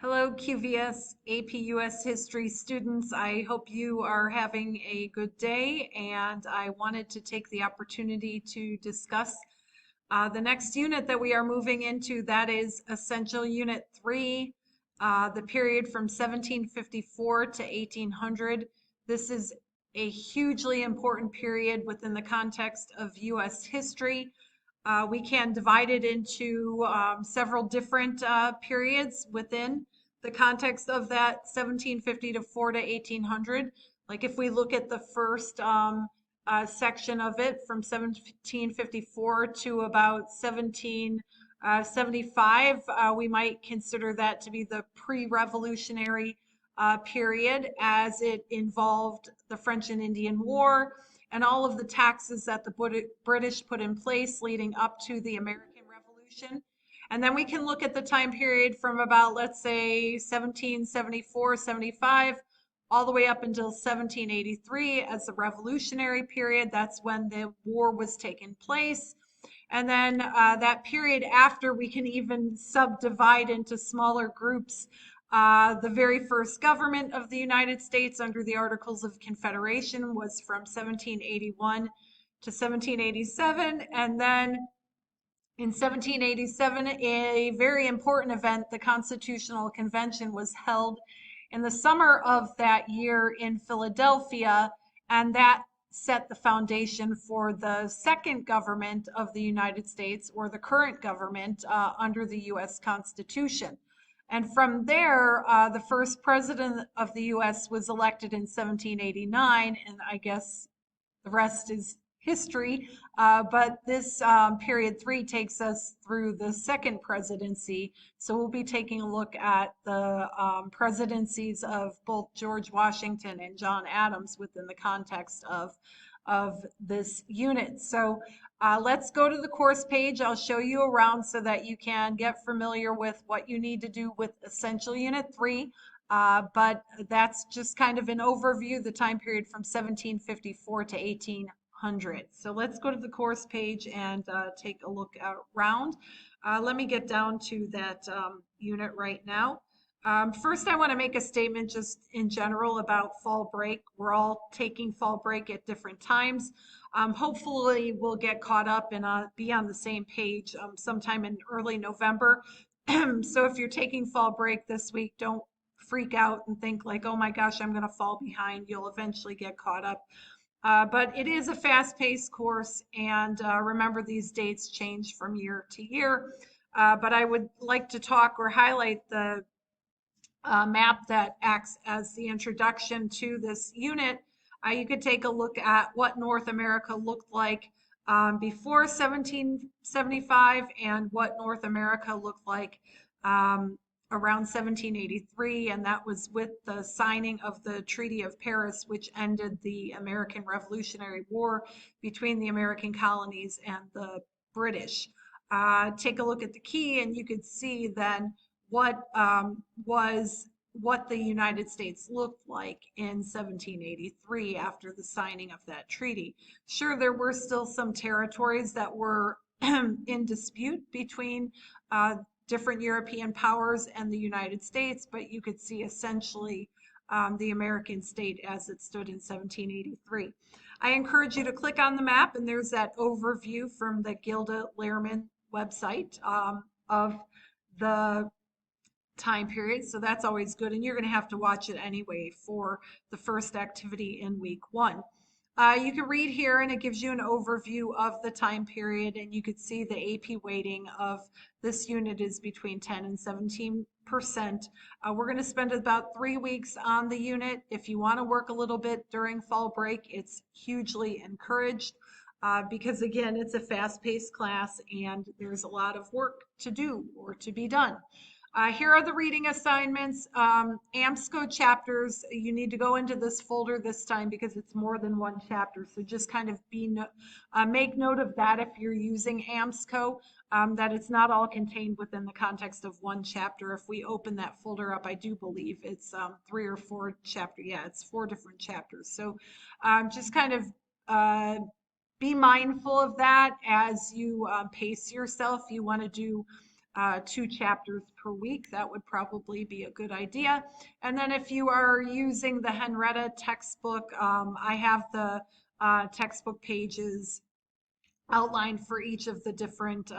Hello, QVS APUS history students. I hope you are having a good day, and I wanted to take the opportunity to discuss the next unit that we are moving into. That is Essential Unit 3, the period from 1754 to 1800. This is a hugely important period within the context of U.S. history. We can divide it into several different periods within the context of that 1750 to 4 to 1800. Like if we look at the first section of it from 1754 to about 1775, we might consider that to be the pre-revolutionary period, as it involved the French and Indian War and all of the taxes that the British put in place leading up to the American Revolution. And then we can look at the time period from about, let's say, 1774, 75, all the way up until 1783 as the Revolutionary period. That's when the war was taking place. And then that period after, we can even subdivide into smaller groups. The very first government of the United States under the Articles of Confederation was from 1781 to 1787. And then in 1787, a very important event, the Constitutional Convention, was held in the summer of that year in Philadelphia, and that set the foundation for the second government of the United States, or the current government under the U.S. Constitution. And from there, the first president of the U.S. was elected in 1789, and I guess the rest is history. But this period 3 takes us through the second presidency. So we'll be taking a look at the presidencies of both George Washington and John Adams within the context of this unit. So let's go to the course page. I'll show you around so that you can get familiar with what you need to do with Essential Unit 3. But that's just kind of an overview, the time period from 1754 to 1800. So let's go to the course page and take a look around. Let me get down to that unit right now. First, I want to make a statement just in general about fall break. We're all taking fall break at different times. Hopefully, we'll get caught up and be on the same page sometime in early November. So if you're taking fall break this week, don't freak out and think like, oh my gosh, I'm going to fall behind. You'll eventually get caught up. But it is a fast-paced course, and remember, these dates change from year to year. But I would like to talk or highlight the map that acts as the introduction to this unit. You could take a look at what North America looked like before 1775 and what North America looked like around 1783, and that was with the signing of the Treaty of Paris, which ended the American Revolutionary War between the American colonies and the British. Take a look at the key, and you could see then what the United States looked like in 1783 after the signing of that treaty. Sure, there were still some territories that were in dispute between different European powers and the United States, but you could see essentially the American state as it stood in 1783. I encourage you to click on the map, and there's that overview from the Gilda Lehrman website of the time period. So that's always good, and you're going to have to watch it anyway for the first activity in week 1. You can read here, and it gives you an overview of the time period, and you could see the AP weighting of this unit is between 10 and 17%. We're going to spend about 3 weeks on the unit. If you want to work a little bit during fall break, it's hugely encouraged because, again, it's a fast-paced class and there's a lot of work to do or to be done. Here are the reading assignments. AMSCO chapters, you need to go into this folder this time because it's more than one chapter. So just kind of make note of that if you're using AMSCO, that it's not all contained within the context of one chapter. If we open that folder up, I do believe it's 3 or 4 chapters. Yeah, it's 4 different chapters. So just kind of be mindful of that as you pace yourself. You want to do 2 chapters per week. That would probably be a good idea. And then if you are using the Henrietta textbook, I have the textbook pages outlined for each of the different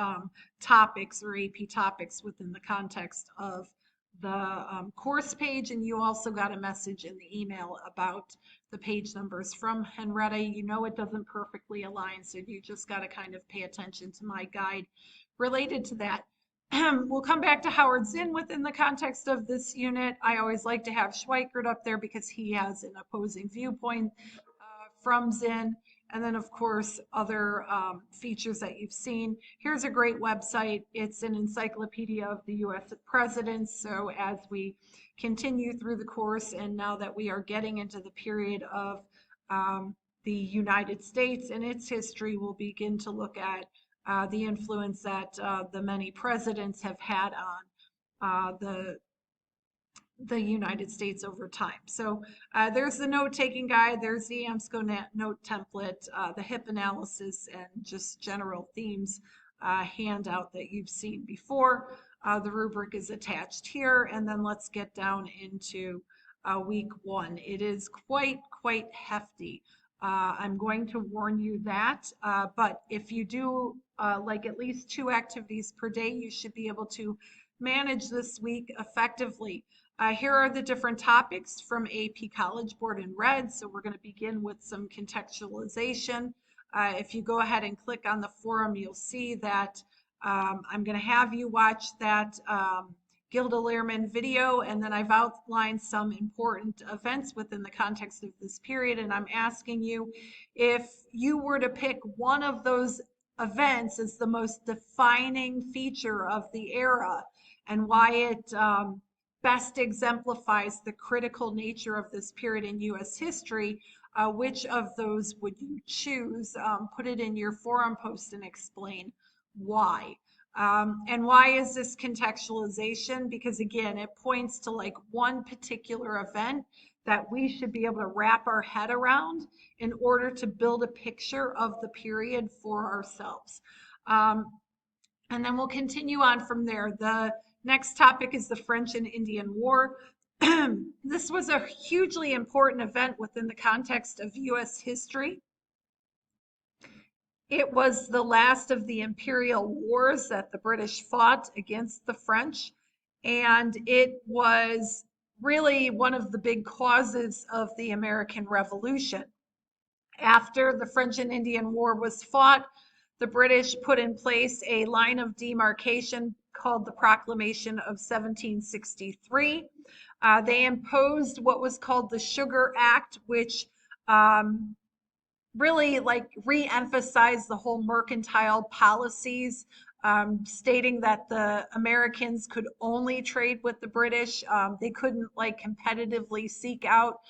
topics or AP topics within the context of the course page. And you also got a message in the email about the page numbers from Henrietta. You know it doesn't perfectly align, so you just got to kind of pay attention to my guide related to that. We'll come back to Howard Zinn within the context of this unit. I always like to have Schweikert up there because he has an opposing viewpoint from Zinn. And then, of course, other features that you've seen. Here's a great website. It's an encyclopedia of the U.S. presidents. So as we continue through the course, and now that we are getting into the period of the United States and its history, we'll begin to look at the influence that the many presidents have had on the United States over time. So there's the note-taking guide, there's the AMSCO note template, the HIP analysis, and just general themes handout that you've seen before. The rubric is attached here, and then let's get down into week 1. It is quite hefty. I'm going to warn you that, but if you do like at least 2 activities per day, you should be able to manage this week effectively. Here are the different topics from AP College Board in red. So we're going to begin with some contextualization. If you go ahead and click on the forum, you'll see that I'm going to have you watch that Gilda Lehrman video, and then I've outlined some important events within the context of this period, and I'm asking you if you were to pick one of those events as the most defining feature of the era and why it best exemplifies the critical nature of this period in U.S. history, which of those would you choose? Put it in your forum post and explain why. And why is this contextualization? Because again, it points to like one particular event that we should be able to wrap our head around in order to build a picture of the period for ourselves. And then we'll continue on from there. The next topic is the French and Indian War. This was a hugely important event within the context of U.S. history. It was the last of the imperial wars that the British fought against the French, and it was really one of the big causes of the American Revolution. After the French and Indian War was fought, the British put in place a line of demarcation called the Proclamation of 1763. They imposed what was called the Sugar Act, which really like re-emphasized the whole mercantile policies, stating that the Americans could only trade with the British. They couldn't like competitively seek out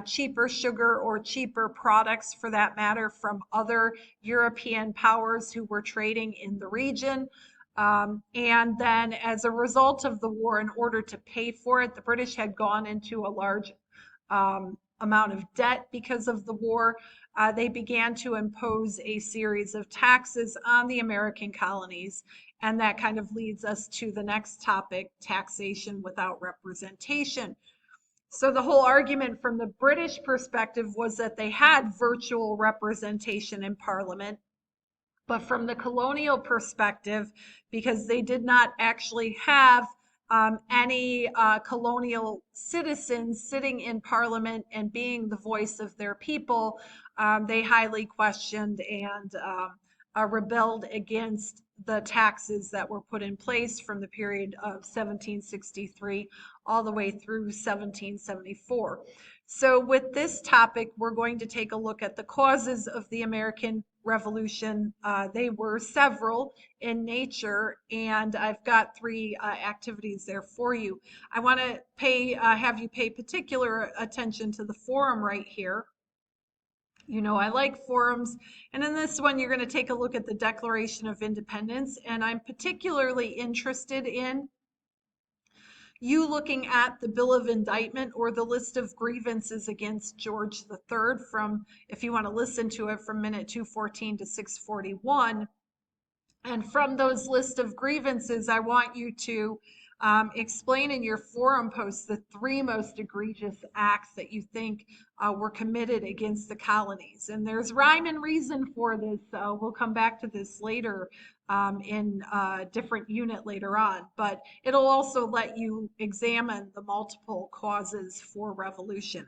cheaper sugar or cheaper products for that matter from other European powers who were trading in the region. And then as a result of the war, in order to pay for it, the British had gone into a large amount of debt because of the war. They began to impose a series of taxes on the American colonies. And that kind of leads us to the next topic, taxation without representation. So the whole argument from the British perspective was that they had virtual representation in Parliament. But from the colonial perspective, because they did not actually have any colonial citizens sitting in Parliament and being the voice of their people, they highly questioned and rebelled against the taxes that were put in place from the period of 1763 all the way through 1774. So with this topic, we're going to take a look at the causes of the American Revolution. They were several in nature, and I've got 3 activities there for you. I want to have you pay particular attention to the forum right here. You know, I like forums. And in this one, you're going to take a look at the Declaration of Independence. And I'm particularly interested in you looking at the Bill of Indictment or the list of grievances against George III from, if you want to listen to it, from minute 214 to 641. And from those list of grievances, I want you to explain in your forum posts the three most egregious acts that you think were committed against the colonies. And there's rhyme and reason for this. We'll come back to this later in a different unit later on. But it'll also let you examine the multiple causes for revolution.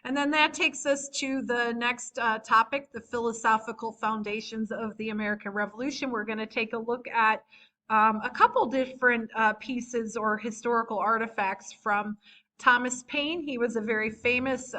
And then that takes us to the next topic, the philosophical foundations of the American Revolution. We're going to take a look at a couple different pieces or historical artifacts from Thomas Paine. He was a very famous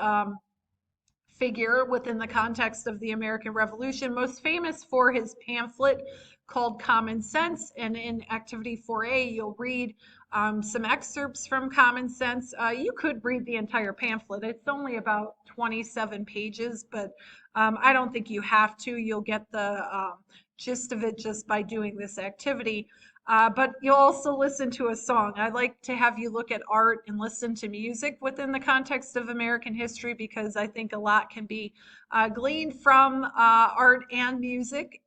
figure within the context of the American Revolution, most famous for his pamphlet called Common Sense. And in Activity 4A, you'll read some excerpts from Common Sense. You could read the entire pamphlet. It's only about 27 pages, but I don't think you have to. You'll get the gist of it just by doing this activity. But you'll also listen to a song. I like to have you look at art and listen to music within the context of American history because I think a lot can be gleaned from art and music.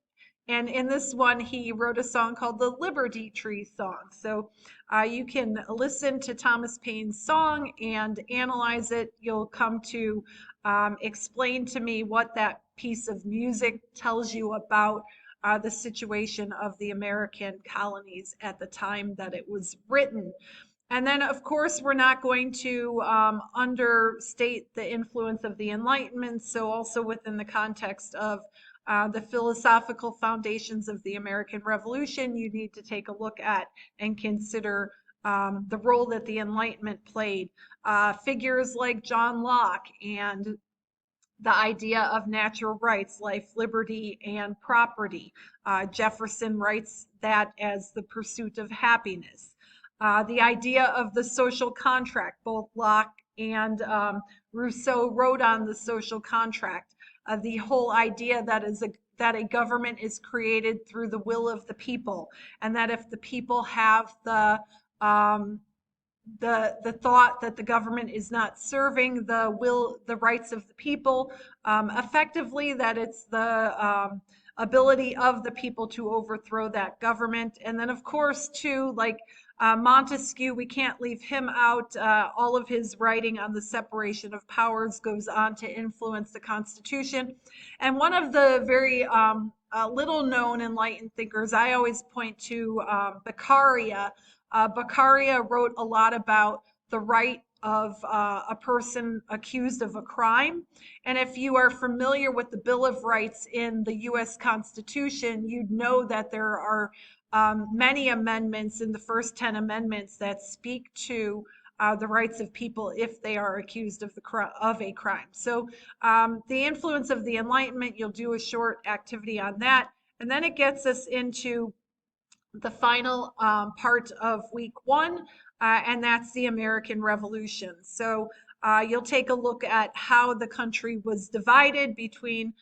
And in this one, he wrote a song called the Liberty Tree Song. So you can listen to Thomas Paine's song and analyze it. You'll come to explain to me what that piece of music tells you about the situation of the American colonies at the time that it was written. And then, of course, we're not going to understate the influence of the Enlightenment. So also within the context of the philosophical foundations of the American Revolution, you need to take a look at and consider the role that the Enlightenment played. Figures like John Locke and the idea of natural rights, life, liberty, and property. Jefferson writes that as the pursuit of happiness. The idea of the social contract, both Locke and Rousseau wrote on the social contract. The whole idea that a government is created through the will of the people, and that if the people have um, the thought that the government is not serving the rights of the people effectively, that it's the ability of the people to overthrow that government. And then, of course, too, like Montesquieu, we can't leave him out. All of his writing on the separation of powers goes on to influence the Constitution. And one of the very little known enlightened thinkers I always point to, Beccaria. Beccaria wrote a lot about the right of a person accused of a crime. And if you are familiar with the Bill of Rights in the U.S. Constitution, you'd know that there are many amendments in the first 10 amendments that speak to the rights of people if they are accused of a crime. So the influence of the Enlightenment, you'll do a short activity on that. And then it gets us into the final part of week one, and that's the American Revolution. So you'll take a look at how the country was divided between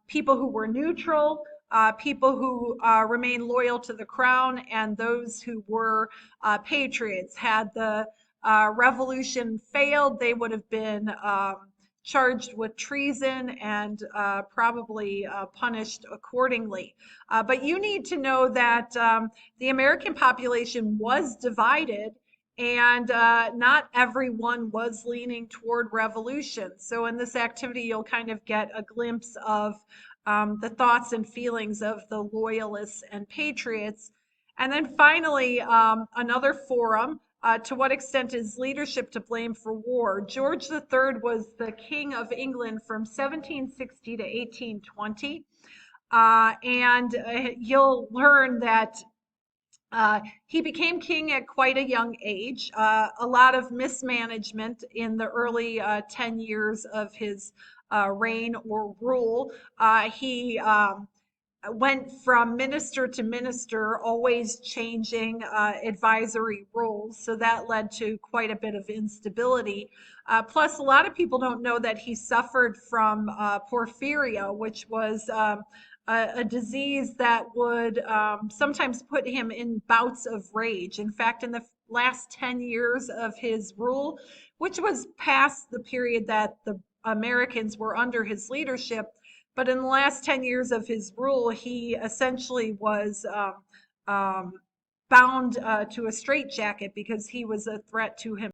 people who were neutral, people who remained loyal to the crown, and those who were patriots. Had the revolution failed, they would have been charged with treason and probably punished accordingly. But you need to know that the American population was divided, and not everyone was leaning toward revolution. So in this activity, you'll kind of get a glimpse of the thoughts and feelings of the loyalists and patriots. And then finally, another forum. To what extent is leadership to blame for war? George III was the King of England from 1760 to 1820. And you'll learn that he became king at quite a young age. A lot of mismanagement in the early 10 years of his reign or rule. He went from minister to minister, always changing advisory roles. So that led to quite a bit of instability. Plus, a lot of people don't know that he suffered from porphyria, which was a disease that would sometimes put him in bouts of rage. In fact, in the last 10 years of his rule, which was past the period that the Americans were under his leadership, But in the last 10 years of his rule, he essentially was um, bound to a straitjacket because he was a threat to him.